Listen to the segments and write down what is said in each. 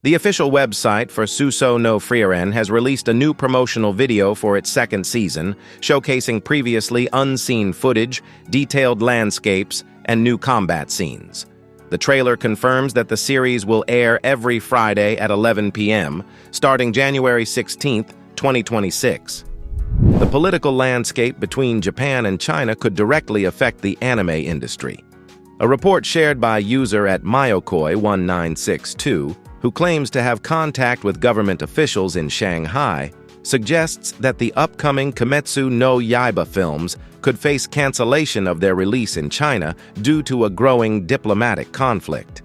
The official website for Sousou no Frieren has released a new promotional video for its second season, showcasing previously unseen footage, detailed landscapes, and new combat scenes. The trailer confirms that the series will air every Friday at 11 p.m., starting January 16, 2026. The political landscape between Japan and China could directly affect the anime industry. A report shared by user at Mayokoi1962, who claims to have contact with government officials in Shanghai, suggests that the upcoming Kimetsu no Yaiba films could face cancellation of their release in China due to a growing diplomatic conflict.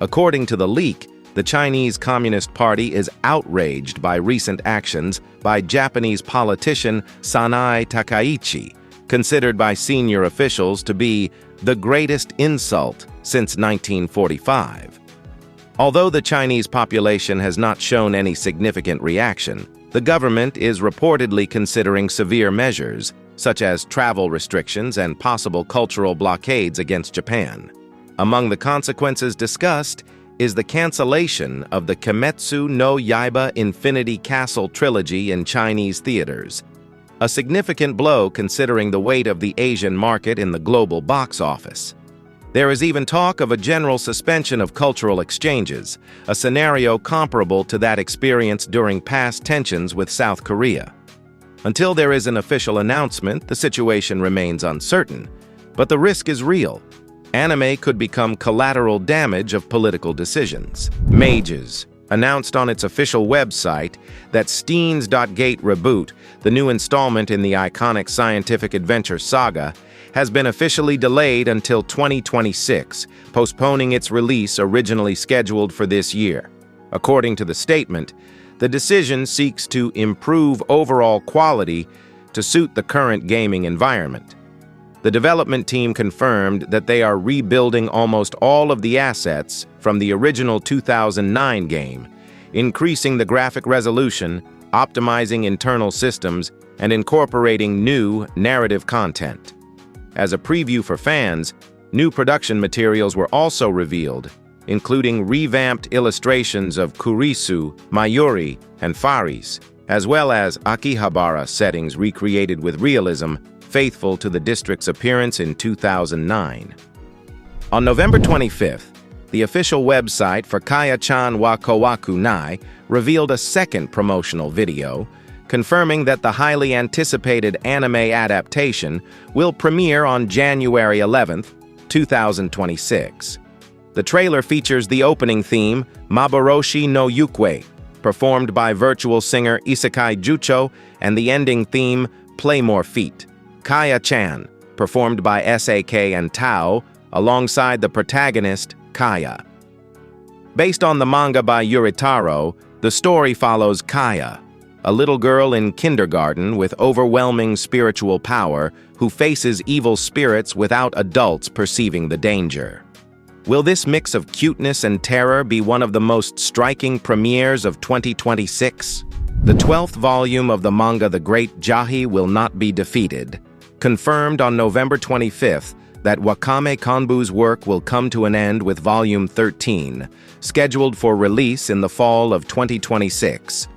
According to the leak, the Chinese Communist Party is outraged by recent actions by Japanese politician Sanai Takaichi, considered by senior officials to be the greatest insult since 1945. Although the Chinese population has not shown any significant reaction, the government is reportedly considering severe measures, such as travel restrictions and possible cultural blockades against Japan. Among the consequences discussed is the cancellation of the Kimetsu no Yaiba Infinity Castle trilogy in Chinese theaters, a significant blow considering the weight of the Asian market in the global box office. There is even talk of a general suspension of cultural exchanges, a scenario comparable to that experienced during past tensions with South Korea. Until there is an official announcement, the situation remains uncertain, but the risk is real. Anime could become collateral damage of political decisions. Mages announced on its official website that STEINS Gate Reboot, the new installment in the iconic scientific adventure saga, has been officially delayed until 2026, postponing its release originally scheduled for this year. According to the statement, the decision seeks to improve overall quality to suit the current gaming environment. The development team confirmed that they are rebuilding almost all of the assets from the original 2009 game, increasing the graphic resolution, optimizing internal systems, and incorporating new narrative content. As a preview for fans, new production materials were also revealed, including revamped illustrations of Kurisu, Mayuri, and Faris, as well as Akihabara settings recreated with realism, faithful to the district's appearance in 2009. On November 25th, the official website for Kaya-chan wa Kowakunai revealed a second promotional video, confirming that the highly anticipated anime adaptation will premiere on January 11th, 2026. The trailer features the opening theme, Maboroshi no Yukwe, performed by virtual singer Isekai Jucho, and the ending theme, Play More Feet, Kaya-chan, performed by SAK and Tao, alongside the protagonist, Kaya. Based on the manga by Yuritaro, the story follows Kaya, a little girl in kindergarten with overwhelming spiritual power who faces evil spirits without adults perceiving the danger. Will this mix of cuteness and terror be one of the most striking premieres of 2026? The 12th volume of the manga The Great Jahy Will Not Be Defeated confirmed on November 25th that Wakame Kanbu's work will come to an end with Volume 13, scheduled for release in the fall of 2026.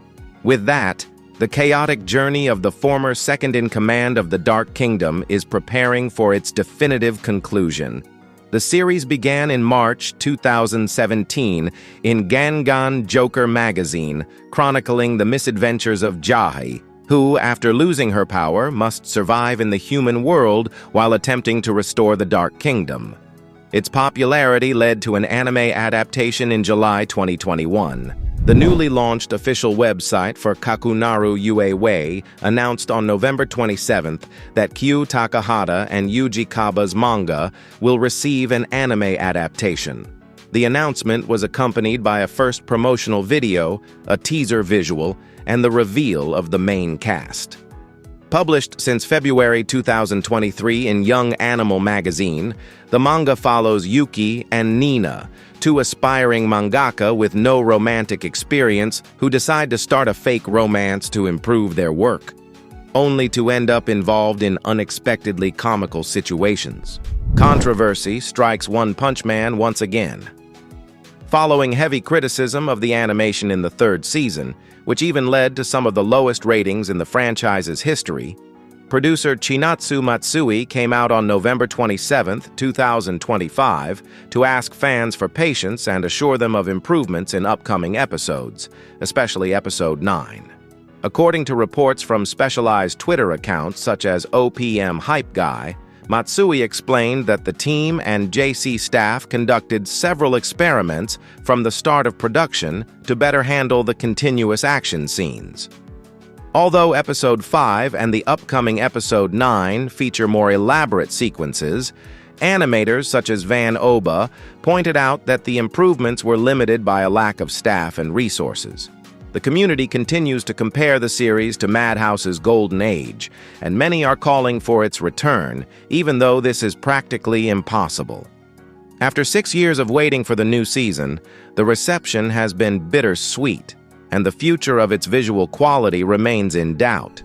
With that, the chaotic journey of the former second-in-command of the Dark Kingdom is preparing for its definitive conclusion. The series began in March 2017 in Gangan Joker magazine, chronicling the misadventures of Jahy, who, after losing her power, must survive in the human world while attempting to restore the Dark Kingdom. Its popularity led to an anime adaptation in July 2021. The newly launched official website for Kakunaru Ue announced on November 27th that Kyu Takahata and Yuji Kaba's manga will receive an anime adaptation. The announcement was accompanied by a first promotional video, a teaser visual, and the reveal of the main cast. Published since February 2023 in Young Animal magazine, the manga follows Yuki and Nina, two aspiring mangaka with no romantic experience who decide to start a fake romance to improve their work, only to end up involved in unexpectedly comical situations. Controversy strikes One Punch Man once again. following heavy criticism of the animation in the third season, which even led to some of the lowest ratings in the franchise's history. Producer Chinatsu Matsui came out on November 27, 2025, to ask fans for patience and assure them of improvements in upcoming episodes, especially Episode 9. According to reports from specialized Twitter accounts such as OPM Hype Guy, Matsui explained that the team and JC staff conducted several experiments from the start of production to better handle the continuous action scenes. Although Episode 5 and the upcoming Episode 9 feature more elaborate sequences, animators such as Van Oba pointed out that the improvements were limited by a lack of staff and resources. The community continues to compare the series to Madhouse's Golden Age, and many are calling for its return, even though this is practically impossible. After 6 years of waiting for the new season, the reception has been bittersweet, and the future of its visual quality remains in doubt.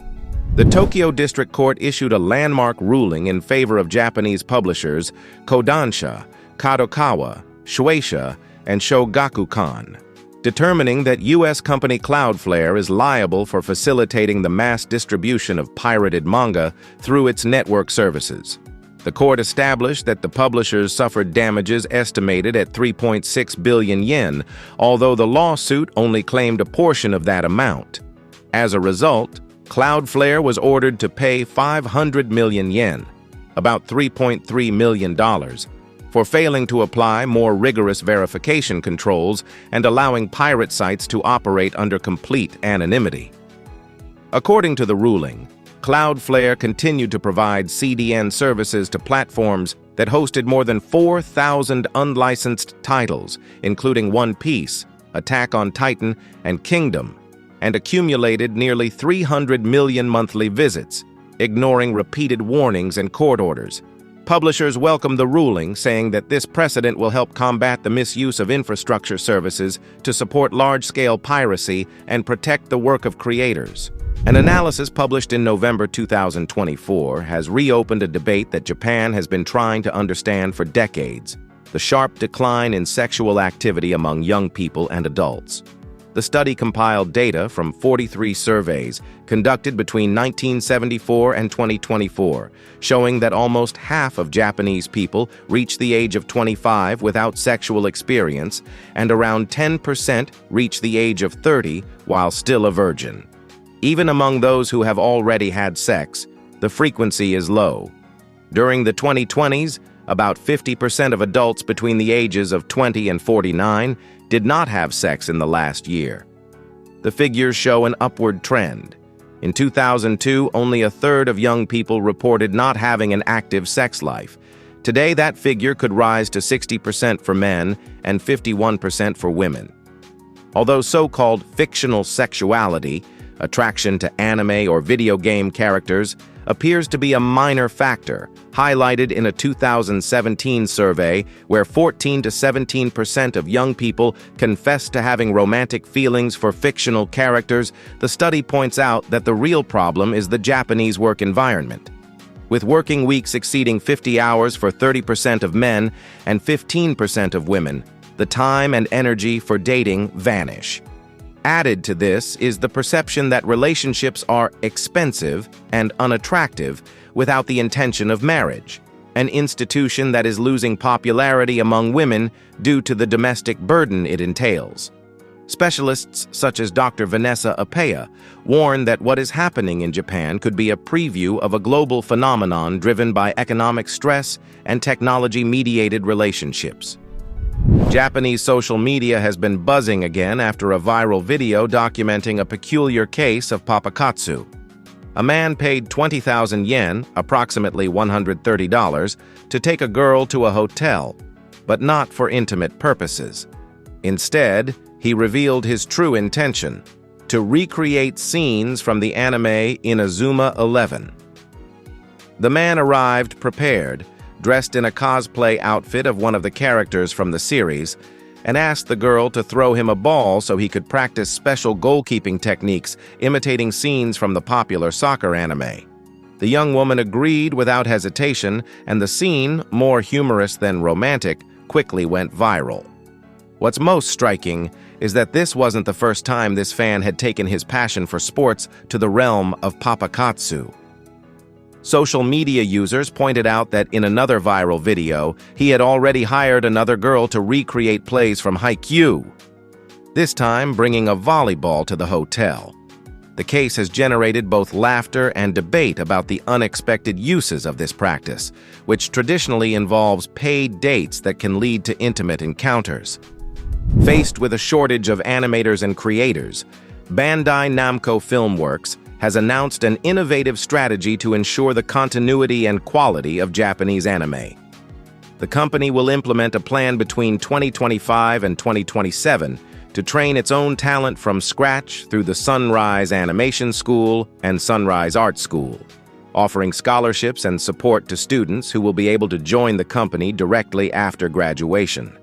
The Tokyo District Court issued a landmark ruling in favor of Japanese publishers Kodansha, Kadokawa, Shueisha, and Shogakukan, determining that U.S. company Cloudflare is liable for facilitating the mass distribution of pirated manga through its network services. The court established that the publishers suffered damages estimated at 3.6 billion yen, although the lawsuit only claimed a portion of that amount. As a result, Cloudflare was ordered to pay 500 million yen, about $3.3 million, for failing to apply more rigorous verification controls and allowing pirate sites to operate under complete anonymity. According to the ruling, Cloudflare continued to provide CDN services to platforms that hosted more than 4,000 unlicensed titles, including One Piece, Attack on Titan, and Kingdom, and accumulated nearly 300 million monthly visits, ignoring repeated warnings and court orders. Publishers welcomed the ruling, saying that this precedent will help combat the misuse of infrastructure services to support large-scale piracy and protect the work of creators. An analysis published in November 2024 has reopened a debate that Japan has been trying to understand for decades: the sharp decline in sexual activity among young people and adults. The study compiled data from 43 surveys conducted between 1974 and 2024, showing that almost half of Japanese people reach the age of 25 without sexual experience, and around 10% reach the age of 30 while still a virgin. Even among those who have already had sex, the frequency is low. During the 2020s, about 50% of adults between the ages of 20 and 49 did not have sex in the last year. The figures show an upward trend. In 2002, only a third of young people reported not having an active sex life. Today, that figure could rise to 60% for men and 51% for women. Although so-called fictional sexuality, attraction to anime or video game characters, appears to be a minor factor, highlighted in a 2017 survey where 14 to 17% of young people confessed to having romantic feelings for fictional characters. The study points out that the real problem is the Japanese work environment. With working weeks exceeding 50 hours for 30% of men and 15% of women, the time and energy for dating vanish. Added to this is the perception that relationships are expensive and unattractive without the intention of marriage, an institution that is losing popularity among women due to the domestic burden it entails. Specialists such as Dr. Vanessa Apea warn that what is happening in Japan could be a preview of a global phenomenon driven by economic stress and technology-mediated relationships. Japanese social media has been buzzing again after a viral video documenting a peculiar case of papakatsu. A man paid 20,000 yen, approximately $130, to take a girl to a hotel, but not for intimate purposes. Instead, he revealed his true intention: to recreate scenes from the anime Inazuma 11. The man arrived prepared, dressed in a cosplay outfit of one of the characters from the series, and asked the girl to throw him a ball so he could practice special goalkeeping techniques imitating scenes from the popular soccer anime. The young woman agreed without hesitation, and the scene, more humorous than romantic, quickly went viral. What's most striking is that this wasn't the first time this fan had taken his passion for sports to the realm of papakatsu. Social media users pointed out that in another viral video, he had already hired another girl to recreate plays from Haikyuu, this time bringing a volleyball to the hotel. The case has generated both laughter and debate about the unexpected uses of this practice, which traditionally involves paid dates that can lead to intimate encounters. Faced with a shortage of animators and creators, Bandai Namco Filmworks has announced an innovative strategy to ensure the continuity and quality of Japanese anime. The company will implement a plan between 2025 and 2027 to train its own talent from scratch through the Sunrise Animation School and Sunrise Art School, offering scholarships and support to students who will be able to join the company directly after graduation.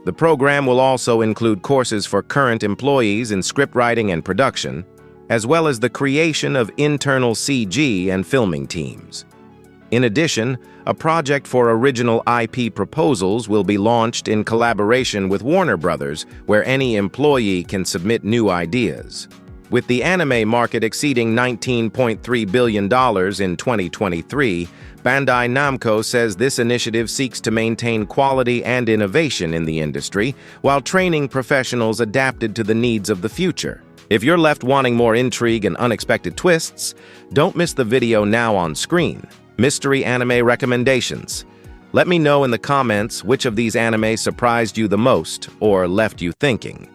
The program will also include courses for current employees in scriptwriting and production, as well as the creation of internal CG and filming teams. In addition, a project for original IP proposals will be launched in collaboration with Warner Brothers, where any employee can submit new ideas. With the anime market exceeding $19.3 billion in 2023, Bandai Namco says this initiative seeks to maintain quality and innovation in the industry while training professionals adapted to the needs of the future. If you're left wanting more intrigue and unexpected twists, don't miss the video now on screen. Mystery anime recommendations. Let me know in the comments which of these anime surprised you the most or left you thinking.